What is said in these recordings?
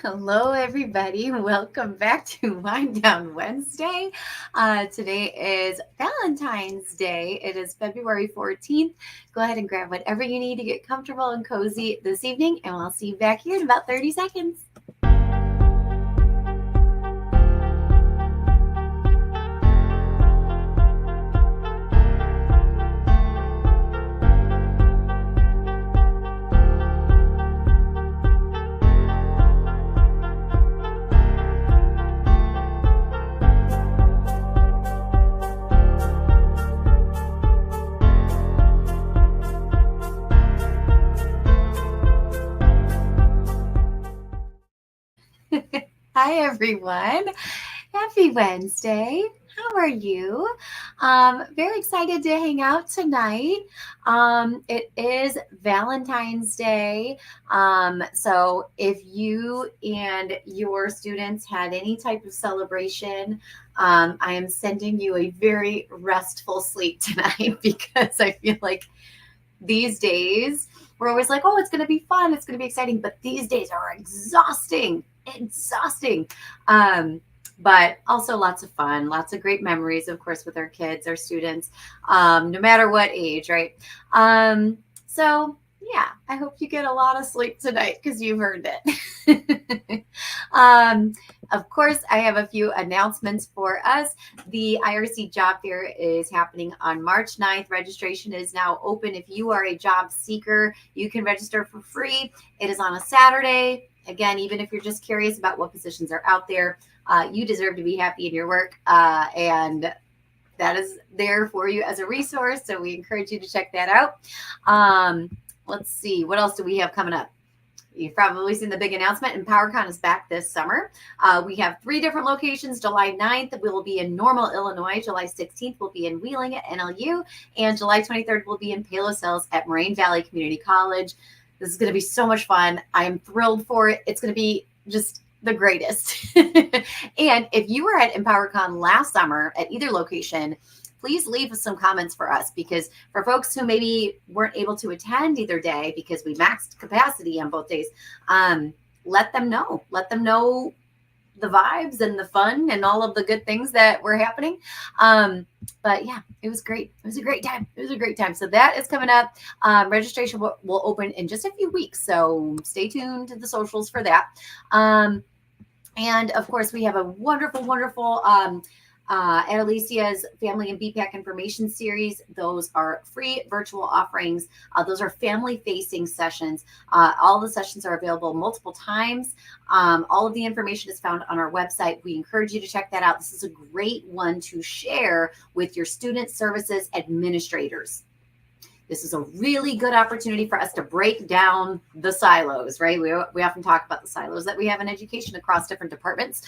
Hello, everybody. Welcome back to Wind Down Wednesday. Today is Valentine's Day. It is February 14th. Go ahead and grab whatever you need to get comfortable and cozy this evening, and we'll see you back here in about 30 seconds. Hi, everyone. Happy Wednesday. How are you? Very excited to hang out tonight. It is Valentine's Day. So if you and your students had any type of celebration, I am sending you a very restful sleep tonight because I feel like these days we're always like, oh, it's going to be fun, it's going to be exciting, but these days are exhausting. But also lots of fun, lots of great memories, of course, with our kids, our students, no matter what age, right? So yeah, I hope you get a lot of sleep tonight because you've earned it. Of course, I have a few announcements for us. The IRC Job Fair is happening on March 9th. Registration is now open. If you are a job seeker, you can register for free. It is on a Saturday. Again, even if you're just curious about what positions are out there, you deserve to be happy in your work, and that is there for you as a resource. So we encourage you to check that out. Let's see, what else do we have coming up? You've probably seen the big announcement, and PowerCon is back this summer. We have 3 different locations. July 9th, we will be in Normal, Illinois. July 16th, we'll be in Wheeling at NLU. And July 23rd, we'll be in Palos Hills at Moraine Valley Community College. This is going to be so much fun. I am thrilled for it. It's going to be just the greatest. And if you were at EmpowerCon last summer at either location, please leave some comments for us, because for folks who maybe weren't able to attend either day because we maxed capacity on both days, let them know the vibes and the fun and all of the good things that were happening. But yeah, it was great. It was a great time. So that is coming up. Registration will open in just a few weeks. So stay tuned to the socials for that. And of course, we have a wonderful at Alicia's Family and BPAC Information Series. Those are free virtual offerings. Those are family-facing sessions. All the sessions are available multiple times. All of the information is found on our website. We encourage you to check that out. This is a great one to share with your student services administrators. This is a really good opportunity for us to break down the silos, right? We often talk about the silos that we have in education across different departments.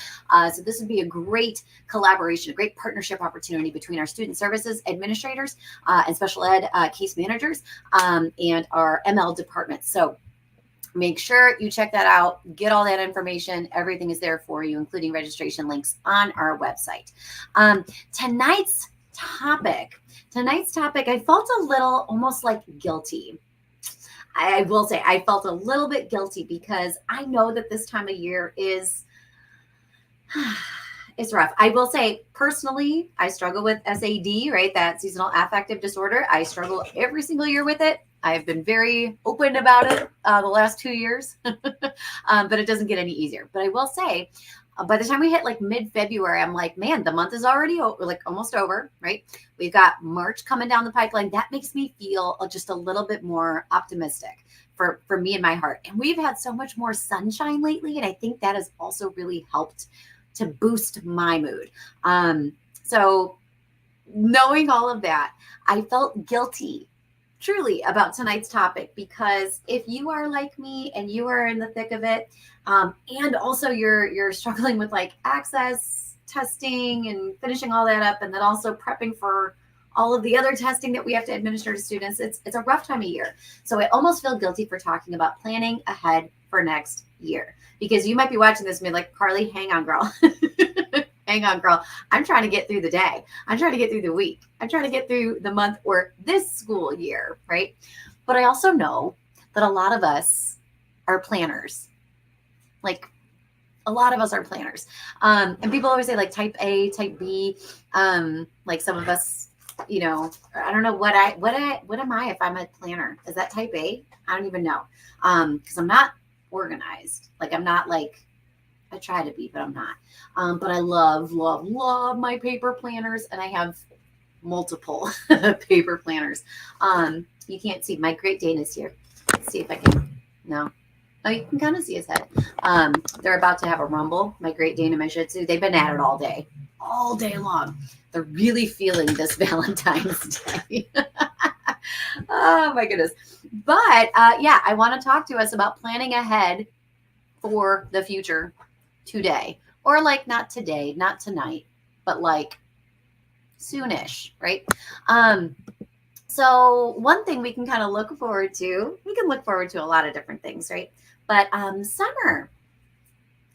So this would be a great collaboration, a great partnership opportunity between our student services administrators and special ed case managers and our ML departments. So make sure you check that out, get all that information. Everything is there for you, including registration links on our website. Tonight's topic, I felt a little almost like guilty. I will say I felt a little bit guilty because I know that this time of year is it's rough. I will say personally, I struggle with SAD, right? That seasonal affective disorder. I struggle every single year with it. I've been very open about it the last 2 years, but it doesn't get any easier. But I will say, by the time we hit like mid-February, I'm like, man, the month is already almost over, right? We've got March coming down the pipeline. That makes me feel just a little bit more optimistic for me and my heart. And we've had so much more sunshine lately, and I think that has also really helped to boost my mood. So knowing all of that, I felt guilty truly about tonight's topic, because if you are like me and you are in the thick of it, and also you're struggling with like access testing and finishing all that up, and then also prepping for all of the other testing that we have to administer to students, it's a rough time of year. So I almost feel guilty for talking about planning ahead for next year, because you might be watching this and be like, Carly, hang on, girl. Hang on, girl. I'm trying to get through the day. I'm trying to get through the week. I'm trying to get through the month or this school year, right? But I also know that a lot of us are planners. Like, A lot of us are planners. And people always say like type A, type B. Like some of us, you know, I don't know what am I if I'm a planner? Is that type A? I don't even know. Because I'm not organized. Like I'm not like, I try to be, but I'm not. But I love my paper planners, and I have multiple paper planners. You can't see my Great Dane is here. Let's see if I can. No. Oh, you can kind of see his head. They're about to have a rumble. My Great Dane and my Shih Tzu. They've been at it all day long. They're really feeling this Valentine's Day. Oh my goodness. But yeah, I want to talk to us about planning ahead for the future today, or like not today, not tonight, but like soonish, right? So one thing we can kind of look forward to, we can look forward to a lot of different things, right? But summer,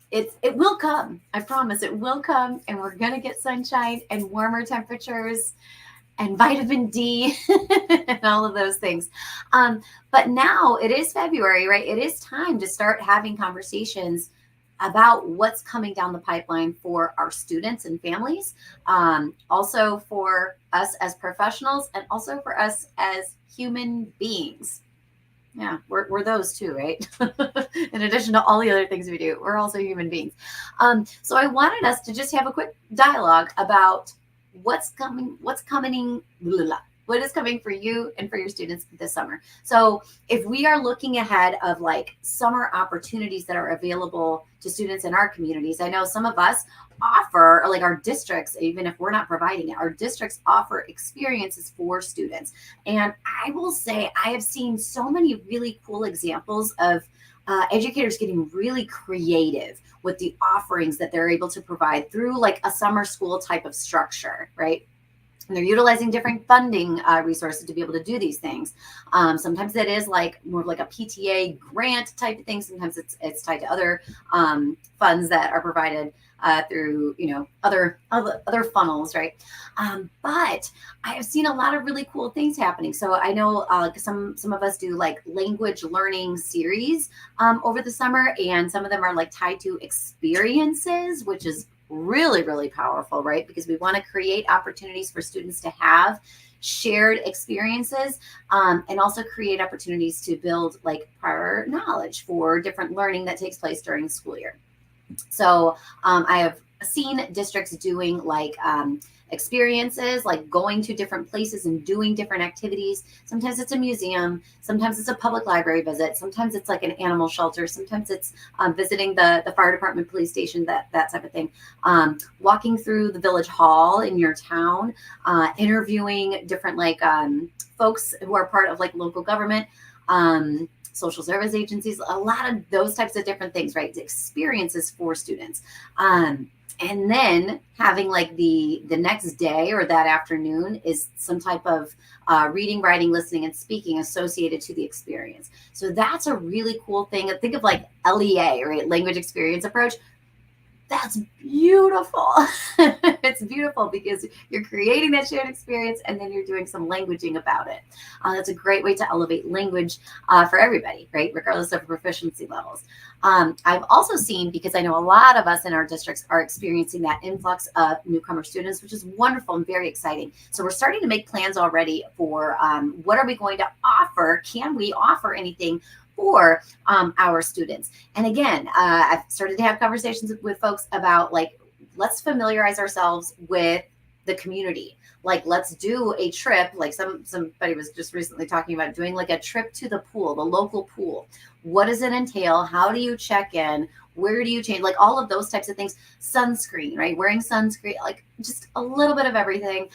it will come. I promise it will come, and we're gonna get sunshine and warmer temperatures and vitamin D and all of those things. But now it is February, right? It is time to start having conversations about what's coming down the pipeline for our students and families, also for us as professionals, and also for us as human beings. Yeah, we're those too, right? In addition to all the other things we do, we're also human beings. So I wanted us to just have a quick dialogue about what is coming for you and for your students this summer. So if we are looking ahead of like summer opportunities that are available to students in our communities, I know some of us offer, or like our districts, even if we're not providing it, our districts offer experiences for students. And I will say I have seen so many really cool examples of educators getting really creative with the offerings that they're able to provide through like a summer school type of structure, right? And they're utilizing different funding resources to be able to do these things. Sometimes it is like more of like a PTA grant type of thing. Sometimes it's tied to other funds that are provided through, you know, other funnels, right? But I have seen a lot of really cool things happening. So I know some of us do like language learning series over the summer, and some of them are like tied to experiences, which is really, really powerful, right? Because we want to create opportunities for students to have shared experiences, and also create opportunities to build like prior knowledge for different learning that takes place during the school year. So I have seen districts doing like experiences, like going to different places and doing different activities. Sometimes it's a museum, sometimes it's a public library visit, sometimes it's like an animal shelter, sometimes it's visiting the fire department, police station, that type of thing. Walking through the village hall in your town, interviewing different like folks who are part of like local government, social service agencies, a lot of those types of different things, right? Experiences for students. And then having like the next day or that afternoon is some type of reading, writing, listening, and speaking associated to the experience. So that's a really cool thing. Think of like LEA, right? Language experience approach. That's beautiful. It's beautiful because you're creating that shared experience, and then you're doing some languaging about it. That's a great way to elevate language for everybody, right? Regardless of proficiency levels. I've also seen, because I know a lot of us in our districts are experiencing that influx of newcomer students, which is wonderful and very exciting. So we're starting to make plans already for what are we going to offer? Can we offer anything for our students? And again, I've started to have conversations with folks about like, let's familiarize ourselves with the community. Like, let's do a trip. Like somebody was just recently talking about doing like a trip to the pool, the local pool. What does it entail? How do you check in? Where do you change? Like all of those types of things. Sunscreen, right? Wearing sunscreen, like just a little bit of everything.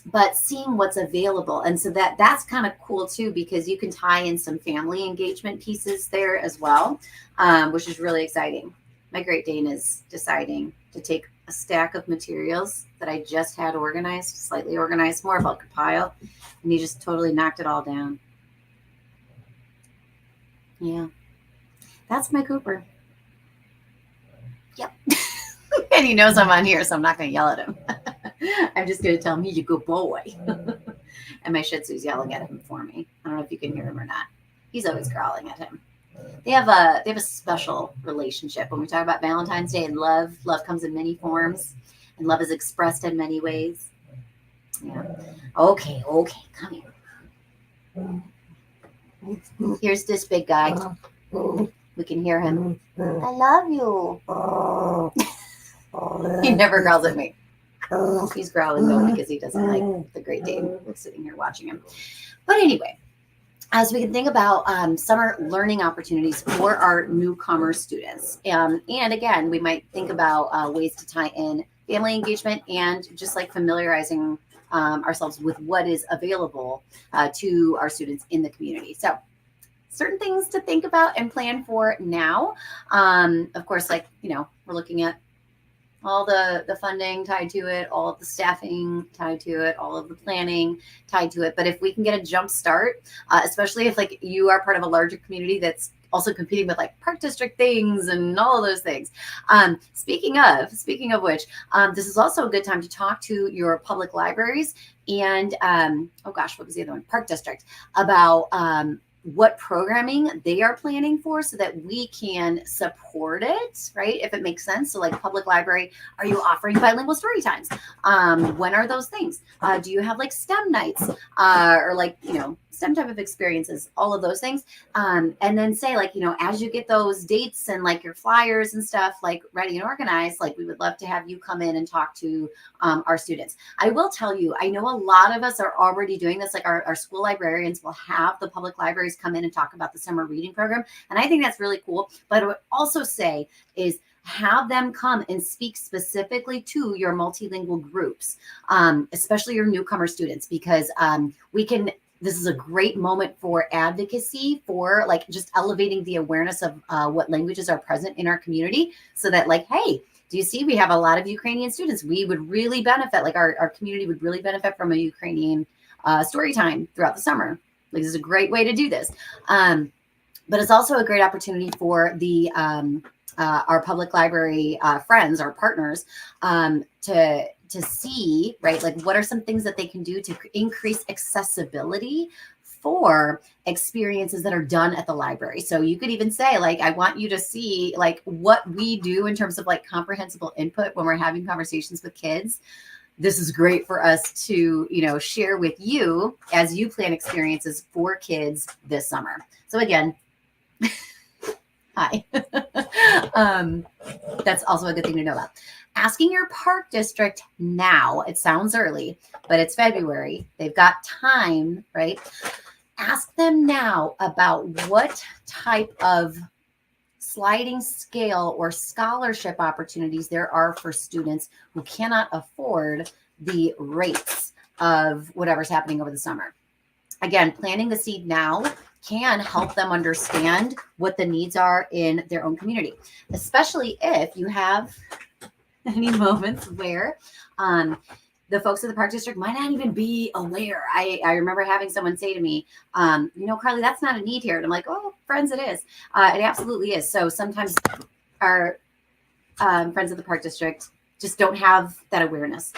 But seeing what's available. And so that's kind of cool too, because you can tie in some family engagement pieces there as well, which is really exciting. My Great Dane is deciding to take a stack of materials that I just had organized, slightly organized, more of like a pile, and he just totally knocked it all down. Yeah, that's my Cooper. Yep. And he knows I'm on here, so I'm not going to yell at him. I'm just going to tell him he's a good boy. And my Shih Tzu's yelling at him for me. I don't know if you can hear him or not. He's always growling at him. they have a special relationship. When we talk about Valentine's Day and love comes in many forms, and love is expressed in many ways. Yeah. Okay, come here. Here's this big guy. We can hear him. I love you. He never growls at me. He's growling though because he doesn't like the Great Dane. We're sitting here watching him. But anyway, as we can think about summer learning opportunities for our newcomer students. And again, we might think about ways to tie in family engagement and just like familiarizing ourselves with what is available to our students in the community. So certain things to think about and plan for now. Of course, like, we're looking at all the funding tied to it, all of the staffing tied to it, all of the planning tied to it. But if we can get a jump start, especially if like you are part of a larger community that's also competing with like park district things and all of those things. Speaking of which, this is also a good time to talk to your public libraries and, what was the other one? Park district, about what programming they are planning for so that we can support it, right? If it makes sense. So like public library, are you offering bilingual story times? When are those things? Do you have like STEM nights or like, STEM type of experiences, all of those things. And then say like, as you get those dates and like your flyers and stuff like ready and organized, like we would love to have you come in and talk to our students. I will tell you, I know a lot of us are already doing this. Like our school librarians will have the public libraries come in and talk about the summer reading program. And I think that's really cool. But I would also say is have them come and speak specifically to your multilingual groups, especially your newcomer students, because this is a great moment for advocacy for like just elevating the awareness of what languages are present in our community so that like, hey, do you see we have a lot of Ukrainian students? We would really benefit, like our community would really benefit from a Ukrainian story time throughout the summer. Like, this is a great way to do this. But it's also a great opportunity for the our public library friends, our partners, to see, right, like what are some things that they can do to increase accessibility for experiences that are done at the library. So you could even say, like, I want you to see like what we do in terms of like comprehensible input when we're having conversations with kids. This is great for us to, share with you as you plan experiences for kids this summer. So again, hi. That's also a good thing to know about. Asking your park district now, it sounds early, but it's February. They've got time, right? Ask them now about what type of sliding scale or scholarship opportunities there are for students who cannot afford the rates of whatever's happening over the summer. Again, planting the seed now can help them understand what the needs are in their own community, especially if you have any moments where the folks at the park district might not even be aware. I remember having someone say to me, Carly, that's not a need here. And I'm like, oh, friends, it is. It absolutely is. So sometimes our friends at the park district just don't have that awareness.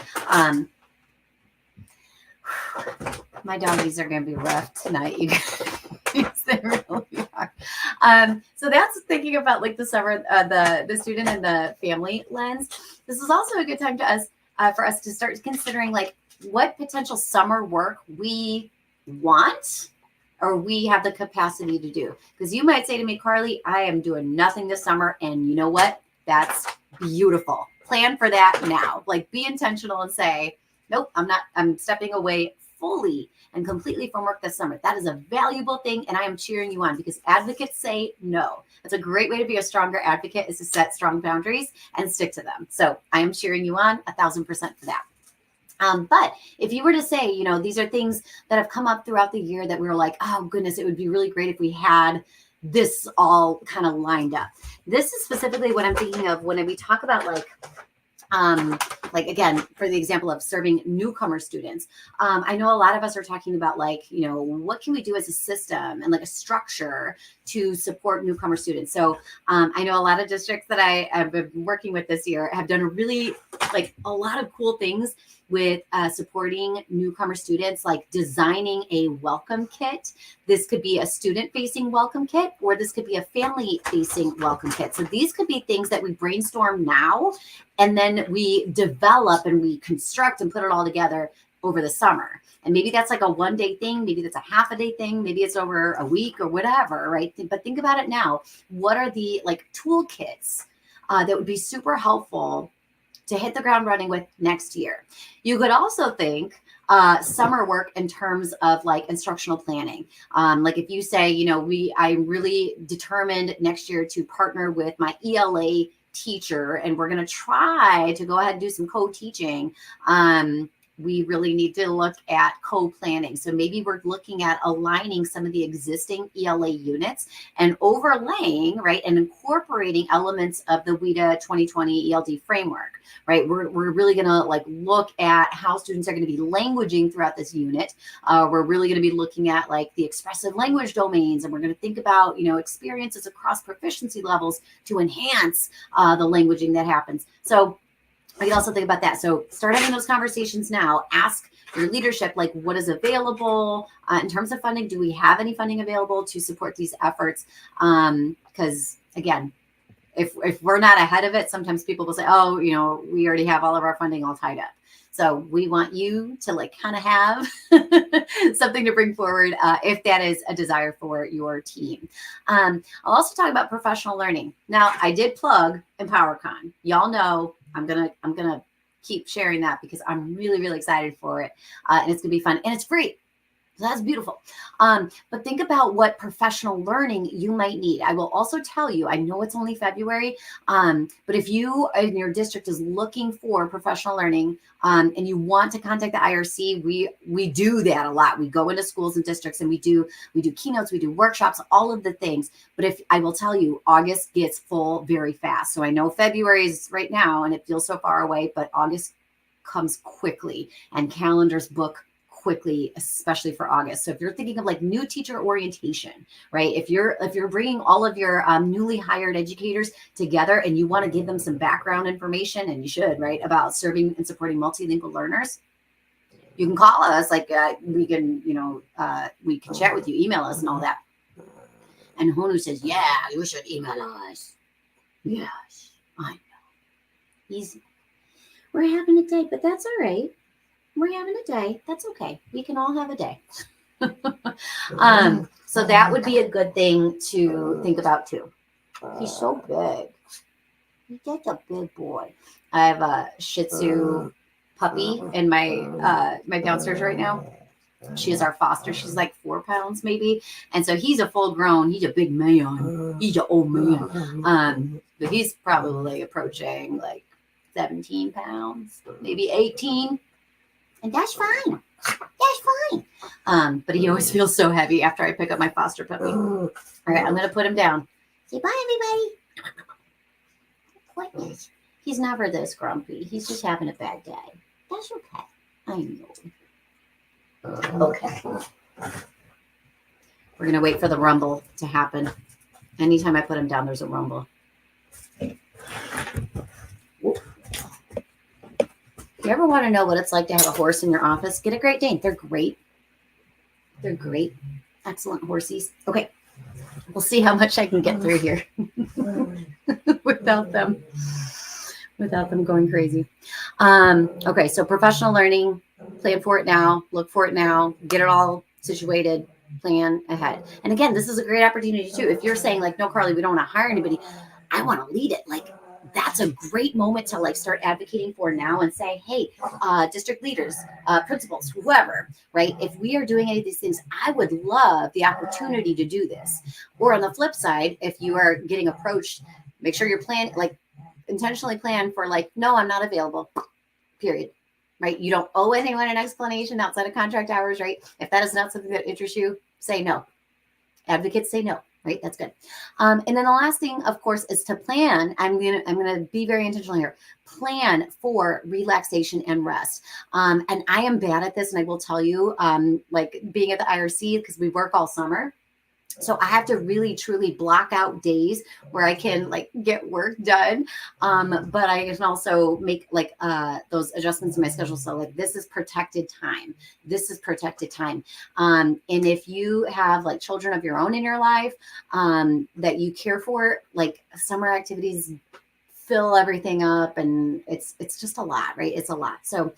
My doggies are going to be rough tonight, you guys. They really are. So that's thinking about like the summer, the student and the family lens. This is also a good time to us for us to start considering like what potential summer work we want or we have the capacity to do. Because you might say to me, Carly, I am doing nothing this summer, and you know what? That's beautiful. Plan for that now. Like, be intentional and say, nope, I'm stepping away fully and completely from work this summer. That is a valuable thing, and I am cheering you on because advocates say no. That's a great way to be a stronger advocate, is to set strong boundaries and stick to them. So I am cheering you on 1,000% for that. But if you were to say, these are things that have come up throughout the year that we were like, oh goodness, it would be really great if we had this all kind of lined up. This is specifically what I'm thinking of when we talk about like again, for the example of serving newcomer students. I know a lot of us are talking about what can we do as a system and like a structure to support newcomer students. So I know a lot of districts that I have been working with this year have done a really like a lot of cool things with supporting newcomer students, like designing a welcome kit. This could be a student-facing welcome kit, or this could be a family-facing welcome kit. So these could be things that we brainstorm now, and then we develop and we construct and put it all together over the summer. And maybe that's like a one-day thing, maybe that's a half a day thing, maybe it's over a week or whatever, right? But think about it now. What are the like toolkits that would be super helpful to hit the ground running with next year? You could also think summer work in terms of like instructional planning. Like if you say, you know, I'm really determined next year to partner with my ELA teacher, and we're going to try to go ahead and do some co-teaching. We really need to look at co-planning. So maybe we're looking at aligning some of the existing ELA units and overlaying, right, and incorporating elements of the WIDA 2020 ELD framework, right? We're really going to like look at how students are going to be languaging throughout this unit. We're really going to be looking at like the expressive language domains, and we're going to think about, you know, experiences across proficiency levels to enhance the languaging that happens. So I can also think about that. So start having those conversations now. Ask your leadership, like, what is available in terms of funding? Do we have any funding available to support these efforts? Because again, if we're not ahead of it, sometimes people will say, oh, you know, we already have all of our funding all tied up. So we want you to like kind of have something to bring forward if that is a desire for your team. I'll also talk about professional learning. Now, I did plug EmpowerCon. Y'all know I'm gonna keep sharing that because I'm really, really excited for it. And it's gonna be fun and it's free. So that's beautiful. But think about what professional learning you might need. I will also tell you, I know it's only February, but if you in your district is looking for professional learning and you want to contact the IRC, we do that a lot. We go into schools and districts and we do keynotes, we do workshops, all of the things. But if I will tell you, August gets full very fast. So I know February is right now and it feels so far away, but August comes quickly and calendars book quickly, especially for August. So if you're thinking of like new teacher orientation, right? If you're bringing all of your newly hired educators together and you want to give them some background information, and you should, right, about serving and supporting multilingual learners, you can call us. Like we can, we can chat with you, email us, and all that. And Honu says, "Yeah, you should email us." Yes, I know. Easy. We're having a day, but that's all right. We're having a day. That's okay. We can all have a day. So that would be a good thing to think about too. He's so big. He's like a big boy. I have a Shih Tzu puppy in my my downstairs right now. She is our foster. She's like 4 pounds maybe. And so he's a full grown, he's a big man. He's an old man. But he's probably approaching like 17 pounds, maybe 18. And that's fine. That's fine. But he always feels so heavy after I pick up my foster puppy. All right, I'm going to put him down. Say bye, everybody. He's never this grumpy. He's just having a bad day. That's okay. I know. Okay. We're going to wait for the rumble to happen. Anytime I put him down, there's a rumble. You ever want to know what it's like to have a horse in your office? Get a Great Dane. They're great. They're great. Excellent horsies. Okay. We'll see how much I can get through here without them going crazy. Okay. So professional learning, plan for it now, look for it now, get it all situated, plan ahead. And again, this is a great opportunity too. If you're saying like, no, Carly, we don't want to hire anybody, I want to lead it. Like, that's a great moment to like start advocating for now and say, hey, district leaders, principals, whoever, right? If we are doing any of these things, I would love the opportunity to do this. Or on the flip side, if you are getting approached, make sure you're intentionally plan for like, no, I'm not available, period, right? You don't owe anyone an explanation outside of contract hours, right? If that is not something that interests you, say no. Advocates say no. Right. That's good. And then the last thing, of course, is to plan. I'm gonna be very intentional here. Plan for relaxation and rest. And I am bad at this, and I will tell you, like being at the IRC, because we work all summer. So I have to really truly block out days where I can like get work done. But I can also make like those adjustments in my schedule. So like this is protected time. This is protected time. And if you have like children of your own in your life that you care for, like summer activities fill everything up, and it's just a lot, right? It's a lot. So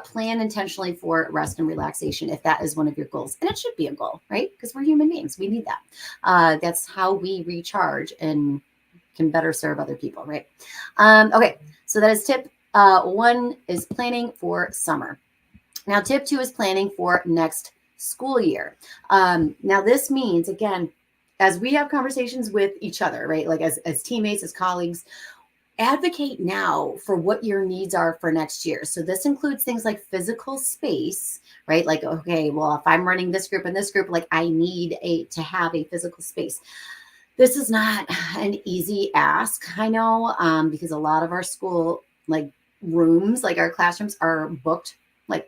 plan intentionally for rest and relaxation if that is one of your goals, and it should be a goal, right? Because we're human beings, we need that. That's how we recharge and can better serve other people, right? Okay, so that is tip one, is planning for summer. Now tip two is planning for next school year. Now this means, again, as we have conversations with each other, right? Like as teammates, as colleagues, advocate now for what your needs are for next year. So this includes things like physical space, right? Like, okay, well, if I'm running this group and this group, like I need to have a physical space. This is not an easy ask, I know, because a lot of our school like rooms, like our classrooms are booked, like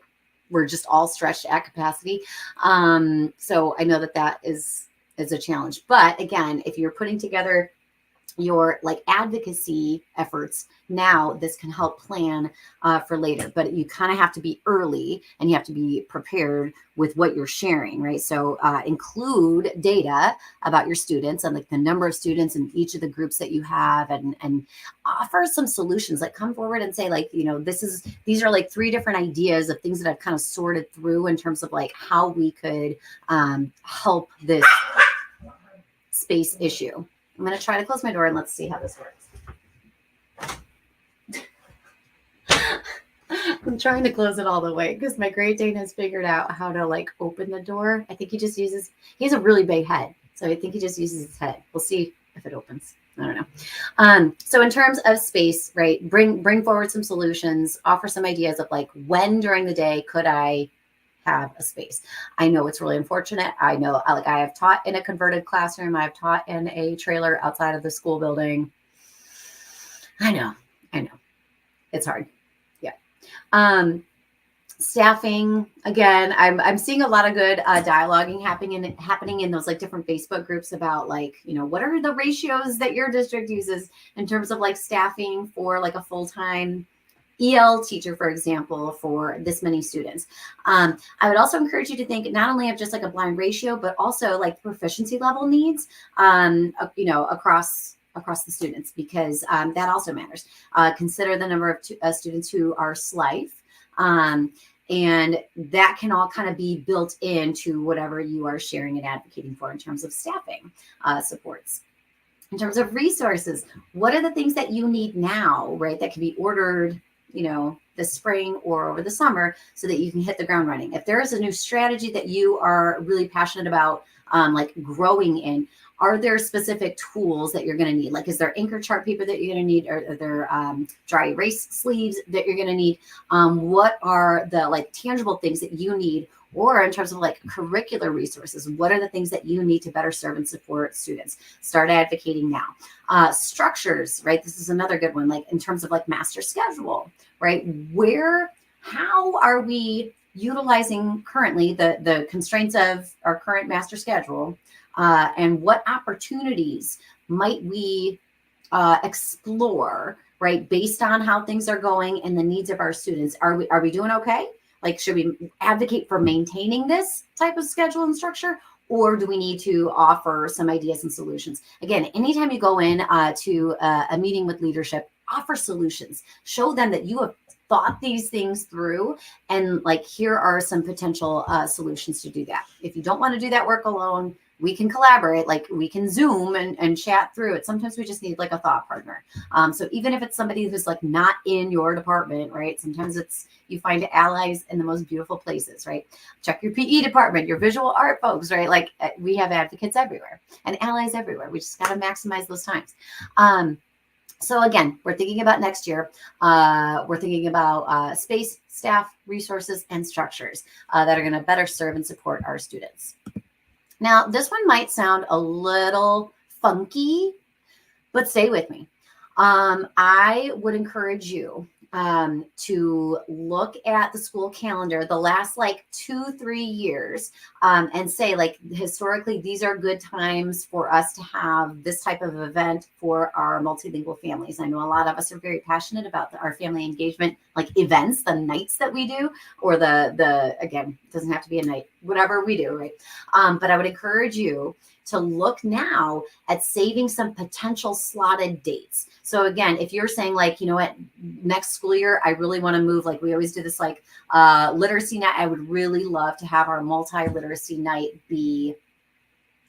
we're just all stretched at capacity. So I know that is a challenge. But again, if you're putting together your like advocacy efforts now, this can help plan for later. But you kind of have to be early, and you have to be prepared with what you're sharing, right? So include data about your students and like the number of students in each of the groups that you have, and offer some solutions. Like come forward and say, like, these are like 3 different ideas of things that I've kind of sorted through in terms of like how we could help this space issue. I'm going to try to close my door and let's see how this works. I'm trying to close it all the way because my Great Dane has figured out how to like open the door. I think he has a really big head. So I think he just uses his head. We'll see if it opens. I don't know. So in terms of space, right, bring forward some solutions, offer some ideas of like when during the day could I have a space. I know it's really unfortunate. I know, like, I have taught in a converted classroom. I've taught in a trailer outside of the school building. I know. It's hard. Yeah. Staffing, again, I'm seeing a lot of good dialoguing happening in those like different Facebook groups about like, what are the ratios that your district uses in terms of like staffing for like a full-time EL teacher, for example, for this many students. I would also encourage you to think not only of just like a blind ratio, but also like proficiency level needs, across the students, because that also matters. Consider the number of students who are SLIFE, and that can all kind of be built into whatever you are sharing and advocating for in terms of staffing supports. In terms of resources, what are the things that you need now, right, that can be ordered this spring or over the summer so that you can hit the ground running? If there is a new strategy that you are really passionate about, like growing in, are there specific tools that you're going to need? Like, is there anchor chart paper that you're going to need? Are there dry erase sleeves that you're going to need? What are the like tangible things that you need? Or in terms of like curricular resources, what are the things that you need to better serve and support students? Start advocating now. Structures, right? This is another good one. Like in terms of like master schedule, right? How are we utilizing currently the constraints of our current master schedule? And what opportunities might we explore, right? Based on how things are going and the needs of our students. Are we doing okay? Like, should we advocate for maintaining this type of schedule and structure, or do we need to offer some ideas and solutions? Again, anytime you go in to a meeting with leadership, offer solutions. Show them that you have thought these things through, and like, here are some potential solutions to do that. If you don't want to do that work alone, we can collaborate, like we can Zoom and chat through it. Sometimes we just need like a thought partner. So even if it's somebody who's like not in your department, right? Sometimes you find allies in the most beautiful places, right? Check your PE department, your visual art folks, right? Like we have advocates everywhere and allies everywhere. We just got to maximize those times. So again, we're thinking about next year. We're thinking about space, staff, resources, and structures that are going to better serve and support our students. Now, this one might sound a little funky, but stay with me. I would encourage you to look at the school calendar the last like 2-3 years, and say like historically these are good times for us to have this type of event for our multilingual families. I know a lot of us are very passionate about our family engagement like events, the nights that we do, or the again, it doesn't have to be a night, whatever we do, right? But I would encourage you to look now at saving some potential slotted dates. So again, if you're saying like, you know what, next school year, I really want to move, like we always do this like literacy night. I would really love to have our multi-literacy night be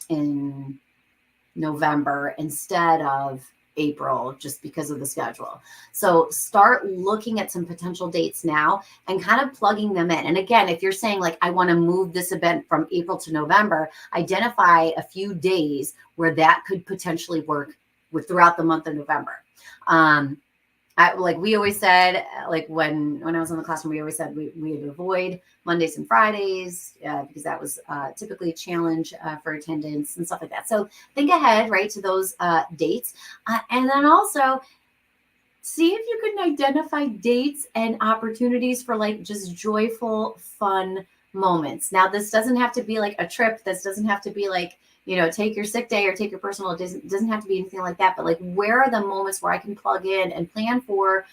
in November instead of April, just because of the schedule. So start looking at some potential dates now and kind of plugging them in. And again, if you're saying like, I want to move this event from April to November, identify a few days where that could potentially work throughout the month of November. Like we always said, like when I was in the classroom, we always said we would avoid Mondays and Fridays because that was typically a challenge for attendance and stuff like that. So think ahead, right, to those dates. And then also see if you can identify dates and opportunities for like just joyful, fun moments. Now, this doesn't have to be like a trip. This doesn't have to be like, you know, take your sick day or take your personal. It doesn't have to be anything like that. But like, where are the moments where I can plug in and plan for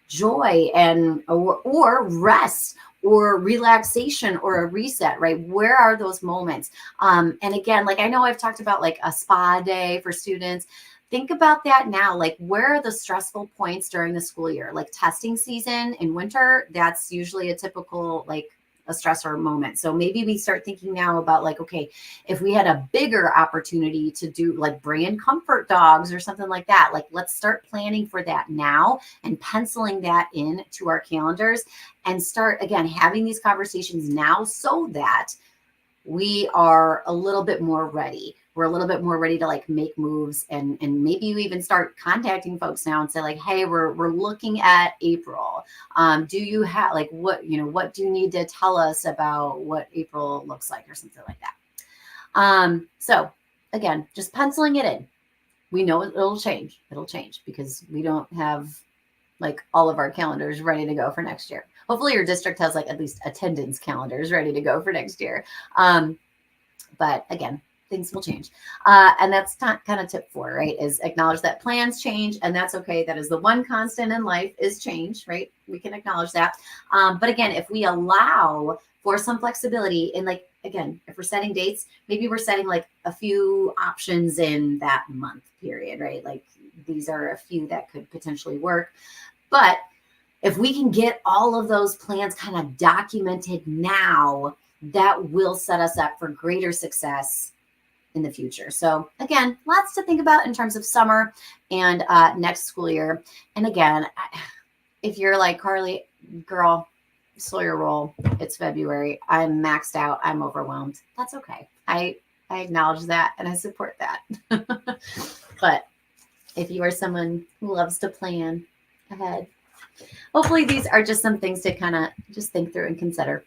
joy and or rest or relaxation or a reset, right? Where are those moments? And again, like I know I've talked about like a spa day for students. Think about that now. Like, where are the stressful points during the school year? Like testing season in winter, that's usually a typical like a stressor moment. So maybe we start thinking now about like, okay, if we had a bigger opportunity to do like bring in comfort dogs or something like that, like let's start planning for that now and penciling that in to our calendars and start again having these conversations now so that we are a little bit more ready. We're a little bit more ready to like make moves and maybe you even start contacting folks now and say like, hey, we're looking at April. Do you have like what do you need to tell us about what April looks like or something like that? So again, just penciling it in. We know it'll change. It'll change because we don't have like all of our calendars ready to go for next year. Hopefully your district has like at least attendance calendars ready to go for next year. But again, things will change. And that's kind of tip 4, right? Is acknowledge that plans change and that's okay. That is the one constant in life is change, right? We can acknowledge that. But again, if we allow for some flexibility in like, again, if we're setting dates, maybe we're setting like a few options in that month period, right? Like these are a few that could potentially work. But if we can get all of those plans kind of documented now, that will set us up for greater success in the future. So again, lots to think about in terms of summer and next school year. And again, if you're like, Carly, girl, slow your roll. It's February. I'm maxed out. I'm overwhelmed. That's okay. I acknowledge that and I support that. But if you are someone who loves to plan ahead, hopefully these are just some things to kind of just think through and consider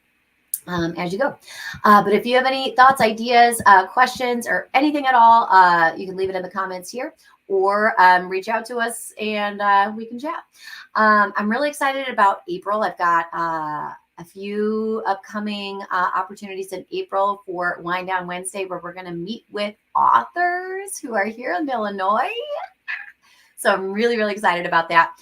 as you go. But if you have any thoughts, ideas, questions, or anything at all, you can leave it in the comments here or reach out to us and we can chat. I'm really excited about April. I've got a few upcoming opportunities in April for Wind Down Wednesday where we're going to meet with authors who are here in Illinois. So I'm really, really excited about that.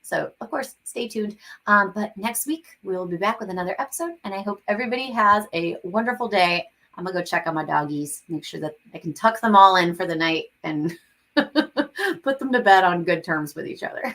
So of course, stay tuned. But next week we will be back with another episode and I hope everybody has a wonderful day. I'm gonna go check on my doggies, make sure that I can tuck them all in for the night and put them to bed on good terms with each other.